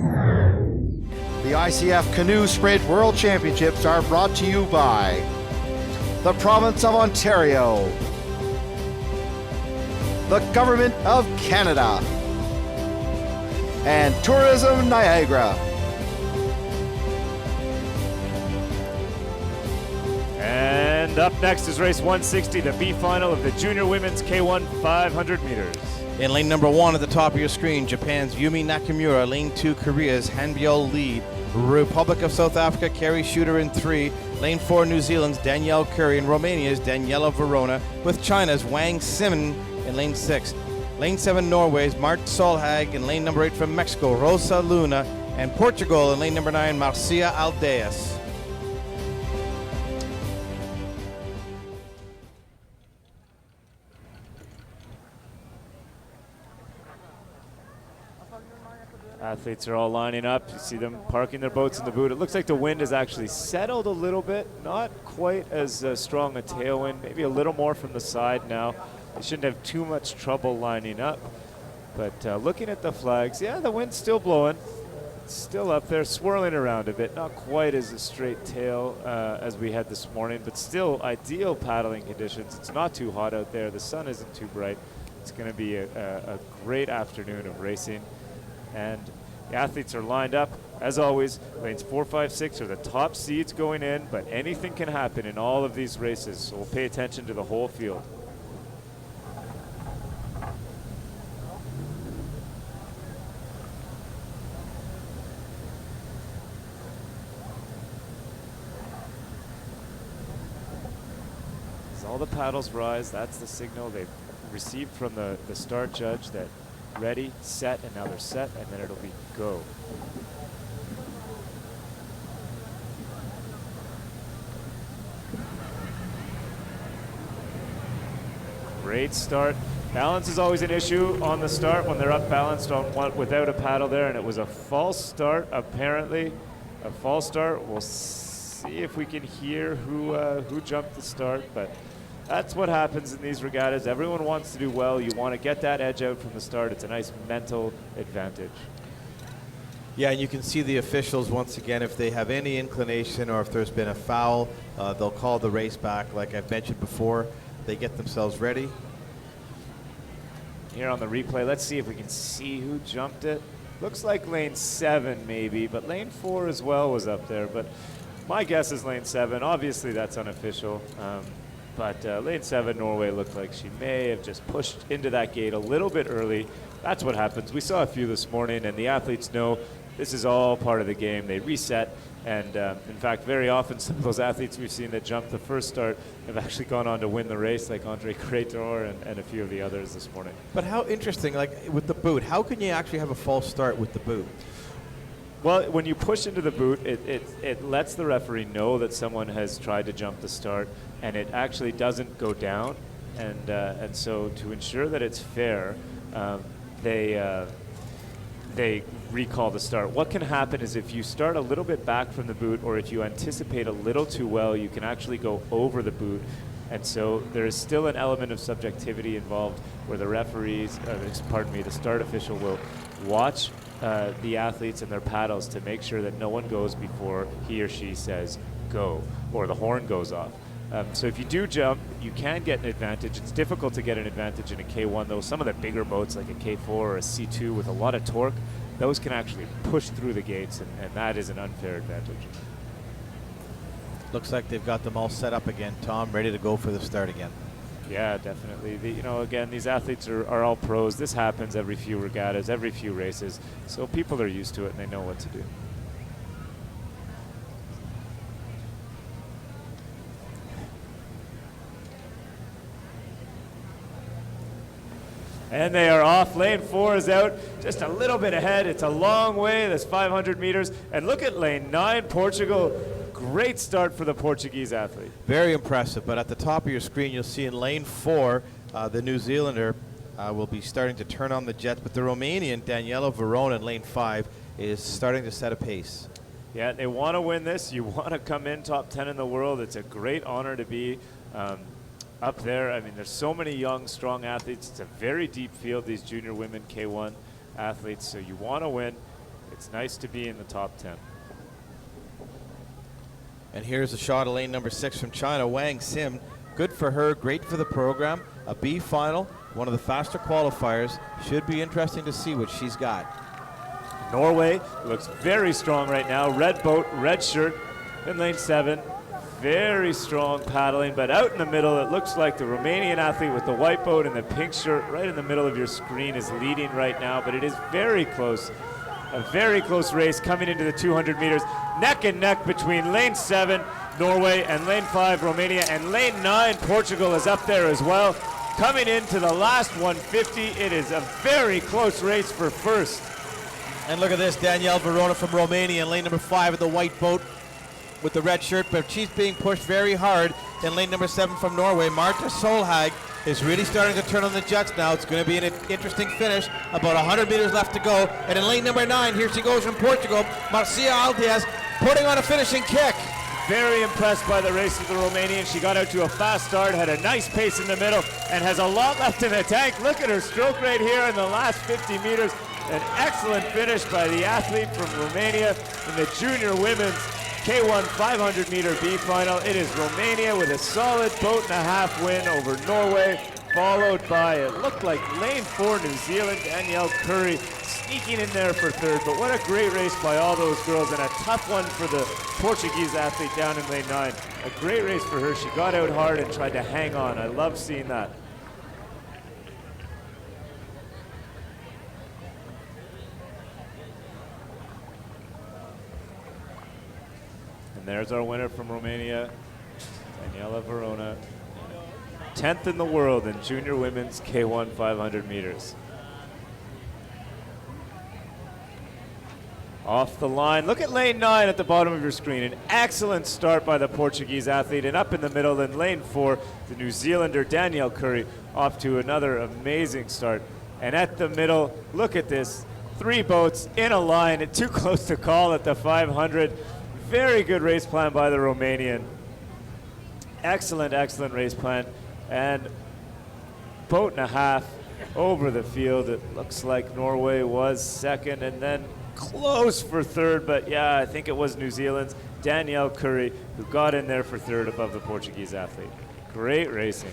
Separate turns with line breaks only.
The ICF Canoe Sprint World Championships are brought to you by the Province of Ontario, the Government of Canada, and Tourism Niagara.
And up next is race 160, the B final of the Junior Women's K1 500 meters.
In lane number 1 at the top of your screen, Japan's Yumi Nakamura. Lane 2, Korea's Hanbyul lead. Republic of South Africa, Carrie Shooter in 3. Lane 4, New Zealand's Danielle Curry. And Romania's Daniela Verona, with China's Wang Simon in lane 6. Lane 7, Norway's Mart Solhag. In lane number 8 from Mexico, Rosa Luna. And Portugal in lane number 9, Marcia Aldeas.
Athletes are all lining up. You see them parking their boats in the boot. It looks like the wind has actually settled a little bit. Not quite as strong a tailwind, maybe a little more from the side now. They shouldn't have too much trouble lining up. But looking at the flags, yeah, the wind's still blowing. It's still up there, swirling around a bit. Not quite as a straight tail as we had this morning, but still ideal paddling conditions. It's not too hot out there. The sun isn't too bright. It's going to be a great afternoon of racing. And the athletes are lined up. As always, lanes 4, 5, 6 are the top seeds going in, but anything can happen in all of these races, so we'll pay attention to the whole field. As all the paddles rise, that's the signal they've received from the start judge that ready, set, and now they're set, and then it'll be go. Great start. Balance is always an issue on the start when they're up balanced on one without a paddle there, and it was a false start apparently. A false start. We'll see if we can hear who jumped the start, but that's what happens in these regattas. Everyone wants to do well. You want to get that edge out from the start. It's a nice mental advantage.
Yeah, and you can see the officials, once again, if they have any inclination or if there's been a foul, they'll call the race back. Like I've mentioned before, they get themselves ready.
Here on the replay, let's see if we can see who jumped it. Looks like lane 7 maybe, but lane 4 as well was up there. But my guess is lane 7. Obviously, that's unofficial. But lane 7, Norway, looked like she may have just pushed into that gate a little bit early. That's what happens. We saw a few this morning, and the athletes know this is all part of the game. They reset, and in fact, very often some of those athletes we've seen that jumped the first start have actually gone on to win the race, like Andre Creator and a few of the others this morning.
But how interesting, like with the boot, how can you actually have a false start with the boot?
Well, when you push into the boot, it lets the referee know that someone has tried to jump the start, and it actually doesn't go down. And so to ensure that it's fair, they recall the start. What can happen is if you start a little bit back from the boot, or if you anticipate a little too well, you can actually go over the boot. And so there is still an element of subjectivity involved where the referees, the start official will watch the athletes and their paddles to make sure that no one goes before he or she says go, or the horn goes off. So if you do jump, you can get an advantage. It's difficult to get an advantage in a K1, though. Some of the bigger boats, like a K4 or a C2 with a lot of torque, those can actually push through the gates, and that is an unfair advantage.
Looks like they've got them all set up again, Tom, ready to go for the start again.
Yeah, definitely. Again, these athletes are all pros. This happens every few regattas, every few races. So people are used to it, and they know what to do. And they are off. Lane 4 is out, just a little bit ahead. It's a long way, that's 500 meters. And look at lane 9, Portugal. Great start for the Portuguese athlete.
Very impressive, but at the top of your screen, you'll see in lane 4, the New Zealander will be starting to turn on the jets, but the Romanian, Daniela Verona, in lane 5, is starting to set a pace.
Yeah, they want to win this. You want to come in top 10 in the world. It's a great honor to be up there. I mean, there's so many young, strong athletes. It's a very deep field, these junior women K1 athletes, so you want to win. It's nice to be in the top 10.
And here's a shot of lane number 6 from China, Wang Sim. Good for her, great for the program. A B final, one of the faster qualifiers. Should be interesting to see what she's got.
Norway looks very strong right now. Red boat, red shirt in lane 7. Very strong paddling, but out in the middle, it looks like the Romanian athlete with the white boat and the pink shirt right in the middle of your screen is leading right now, but it is very close. A very close race coming into the 200 meters. Neck and neck between lane 7, Norway, and lane 5, Romania, and lane 9, Portugal is up there as well. Coming into the last 150, it is a very close race for first.
And look at this, Danielle Verona from Romania in lane number 5 with the white boat with the red shirt, but she's being pushed very hard in lane number 7 from Norway. Marta Solhag is really starting to turn on the jets now. It's going to be an interesting finish. About 100 meters left to go. And in lane number 9, here she goes from Portugal, Marcia Aldiaz, putting on a finishing kick.
Very impressed by the race of the Romanian. She got out to a fast start, had a nice pace in the middle, and has a lot left in the tank. Look at her stroke right here in the last 50 meters. An excellent finish by the athlete from Romania in the junior women's K1 500 meter B final. It is Romania with a solid boat and a half win over Norway, followed by, it looked like lane 4 New Zealand, Danielle Curry sneaking in there for third. But what a great race by all those girls, and a tough one for the Portuguese athlete down in lane 9. A great race for her. She got out hard and tried to hang on. I love seeing that. And there's our winner from Romania, Daniela Verona. 10th in the world in junior women's K1 500 meters. Off the line, look at lane 9 at the bottom of your screen. An excellent start by the Portuguese athlete, and up in the middle in lane 4, the New Zealander Danielle Curry off to another amazing start. And at the middle, look at this, 3 boats in a line, and too close to call at the 500. Very good race plan by the Romanian. Excellent, excellent race plan. And boat and a half over the field. It looks like Norway was second and then close for third. But yeah, I think it was New Zealand's Danielle Curry who got in there for third above the Portuguese athlete. Great racing.